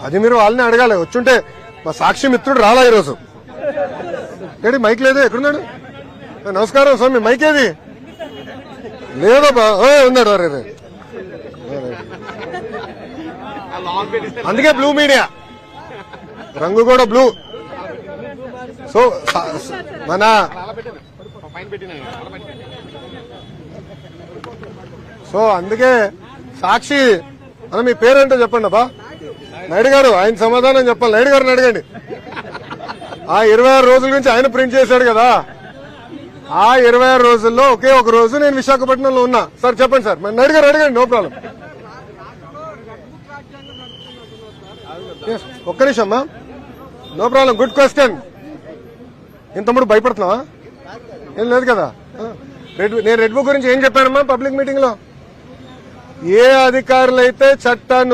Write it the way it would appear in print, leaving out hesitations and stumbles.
అది మీరు వాళ్ళని అడగాలి. వచ్చుంటే మా సాక్షి మిత్రుడు రాలా ఈరోజు. ఏంటి మైక్ లేదు? ఎక్కడున్నాడు? నమస్కారం స్వామి, మైక్ ఏది? లేదబ్బా, ఉన్నాడు. అరే అందుకే బ్లూ మీడియా, రంగు కూడా బ్లూ. సో మన అందుకే సాక్షి అన్న, మీ పేరేంటో చెప్పండి అబ్బా. నాయుడు గారు, ఆయన సమాధానం చెప్పాలి. నాయుడు గారిని అడగండి. ఆ 26 రోజుల నుంచి ఆయన ప్రింట్ చేశాడు కదా, ఆ 26 రోజుల్లో ఒకే ఒక రోజు నేను విశాఖపట్నంలో ఉన్నా. సార్ చెప్పండి సార్. నాయుడు గారు అడగండి, నో ప్రాబ్లం. ఒక్క నిమిషం అమ్మా, నో ప్రాబ్లం. Good question. ఇంతముడు భయపడుతున్నావా? ఏం లేదు కదా. నేను రెడ్ బుక్ గురించి ఏం చెప్పానమ్మా పబ్లిక్ మీటింగ్ లో? ఏ అధికారులైతే చట్టాన్ని